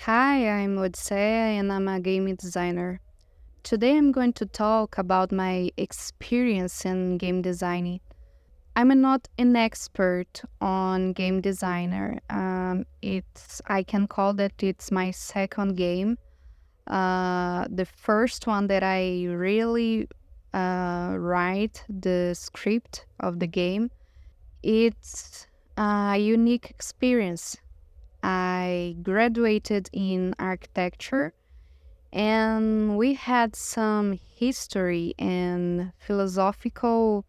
Hi, I'm Odisea and I'm a game designer. Today I'm going to talk about my experience in game designing. I'm not an expert on game designer. I can call that it's my second game. The first one that I really write the script of the game. It's a unique experience. I graduated in architecture and we had some history and philosophical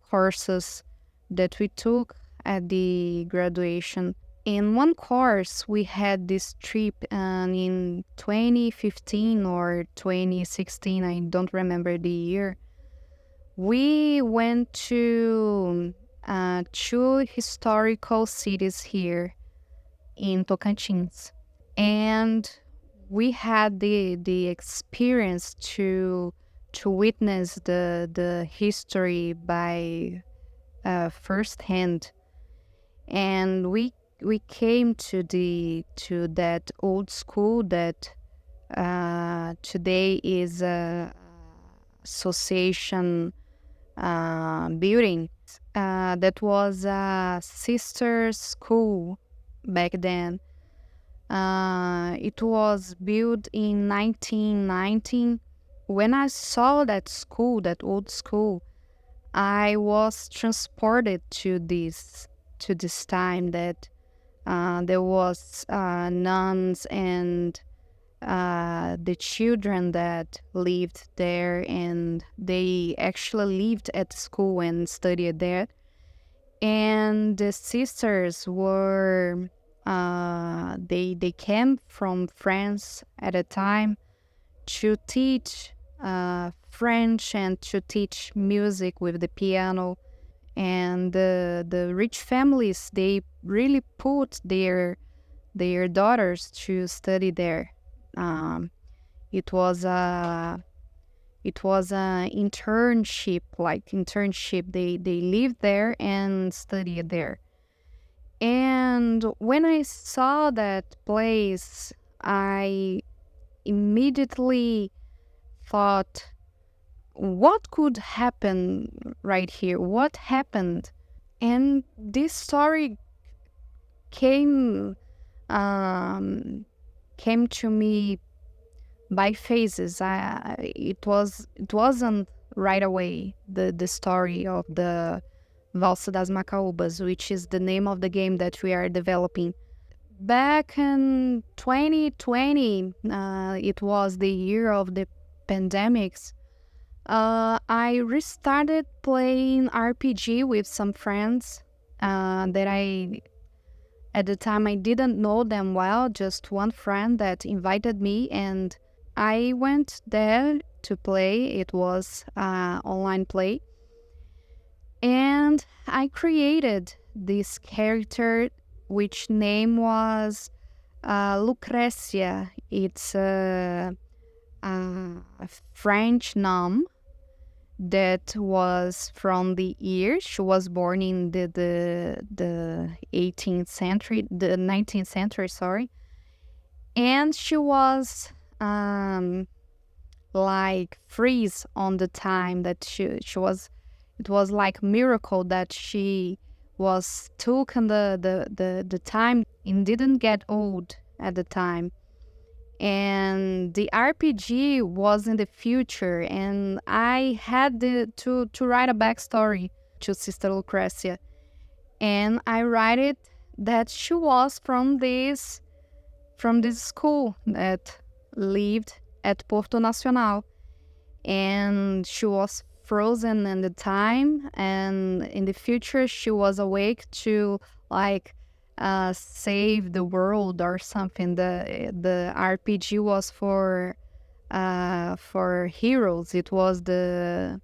courses that we took at the graduation. In one course, we had this trip in 2015 or 2016, I don't remember the year. We went to two historical cities here in Tocantins. And we had the experience to witness the history by first hand, and we came to that old school that today is a association building that was a sister school back then. It was built in 1919. When I saw that school, that old school, I was transported to this time that there was nuns and the children that lived there, and they actually lived at school and studied there. And the sisters were they came from France at a time to teach French and to teach music with the piano. And the rich families, they really put their daughters to study there. Um, it was a internship, like internship. They lived there and studied there. And when I saw that place, I immediately thought, what could happen right here? What happened? And this story came came to me by phases. It wasn't right away the story of the Valsa das Macaúbas, which is the name of the game that we are developing. Back in 2020, it was the year of the pandemics. I restarted playing RPG with some friends that at the time, I didn't know them well, just one friend that invited me, and I went there to play. It was online play. And I created this character, which name was Lucrecia. It's a French nom that was from the year she was born in the 18th century, the 19th century, sorry. And she was like freeze on the time that she was. It was like miracle that she was stuck in the time and didn't get old at the time. And the RPG was in the future, and I had to write a backstory to Sister Lucrecia, and I write it that she was from this school that lived at Porto Nacional, and she was frozen in the time, and in the future she was awake to like save the world or something. The RPG was for heroes. It was the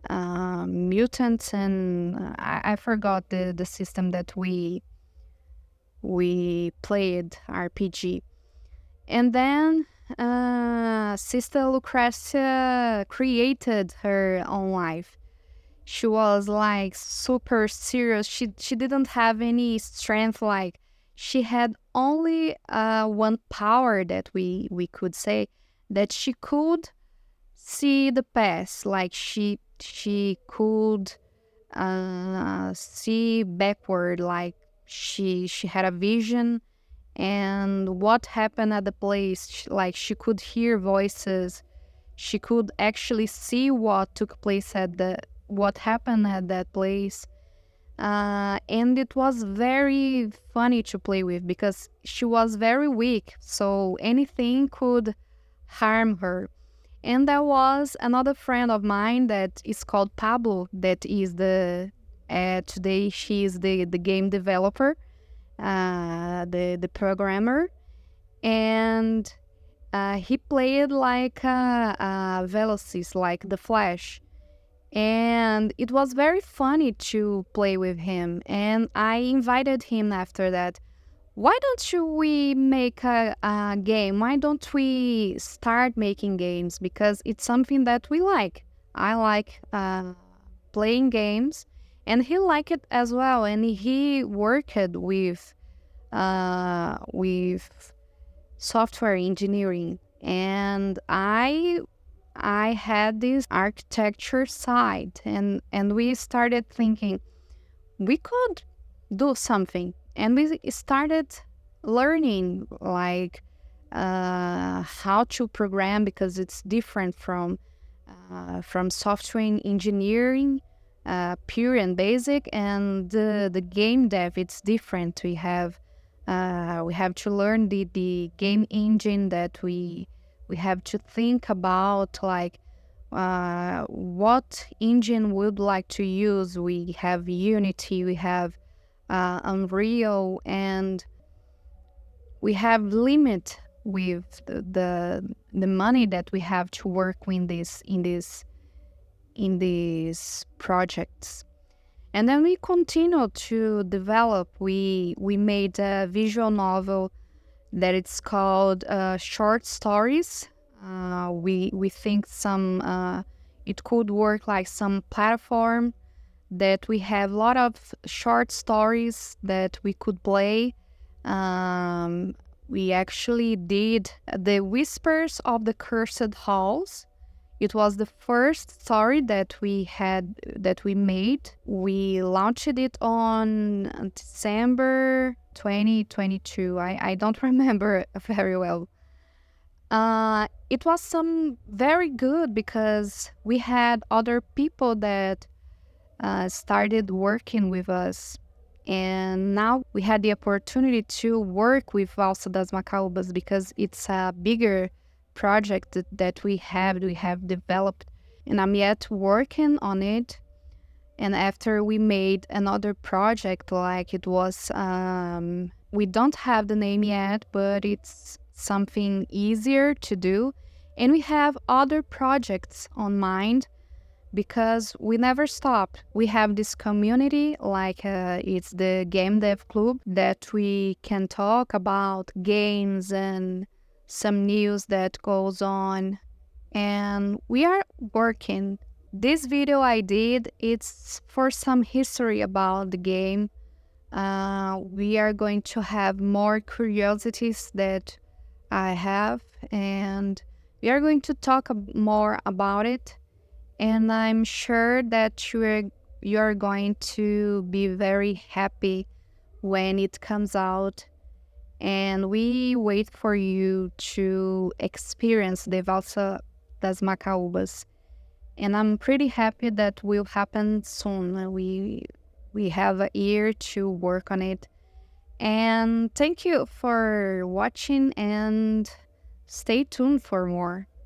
mutants, and I forgot the system that we played RPG. And then Sister Lucrecia created her own life. She was like super serious. She didn't have any strength. Like she had only one power that we could say, that she could see the past. Like she could see backward. Like she had a vision and what happened at the place. Like she could hear voices. She could actually see what took place at the what happened at that place. And it was very funny to play with because she was very weak, so anything could harm her. And there was another friend of mine that is called Pablo, that is today she is the game developer, the programmer, and he played like Velocis, like the Flash, and it was very funny to play with him. And I invited him after that. Why don't we make a game? Why don't we start making games? Because it's something that we like. I like playing games, and he liked it as well. And he worked with software engineering, and I had this architecture side, and we started thinking we could do something, and we started learning like how to program, because it's different from software engineering, pure and basic, and the game dev. It's different. We have to learn the game engine that we have to think about, like what engine we'd like to use. We have Unity, we have Unreal, and we have limit with the money that we have to work in these projects. And then we continue to develop. We made a visual novel that it's called Short Stories. We think it could work like some platform that we have a lot of short stories that we could play. We actually did The Whispers of the Cursed Halls. It was the first story that we made. We launched it on December 2022. I don't remember very well. It was some very good because we had other people that started working with us. And now we had the opportunity to work with Valsa das Macaúbas because it's a bigger project that we have developed, and I'm yet working on it. And after we made another project, like it was we don't have the name yet, but it's something easier to do. And we have other projects on mind because we never stop. We have this community, like it's the Game Dev Club, that we can talk about games and some news that goes on. And we are working. This video I did, it's for some history about the game. We are going to have more curiosities that I have, and we are going to talk more about it. And I'm sure that you're going to be very happy when it comes out. And we wait for you to experience the Valsa das Macaúbas. And I'm pretty happy that will happen soon. We have a year to work on it. And thank you for watching, and stay tuned for more.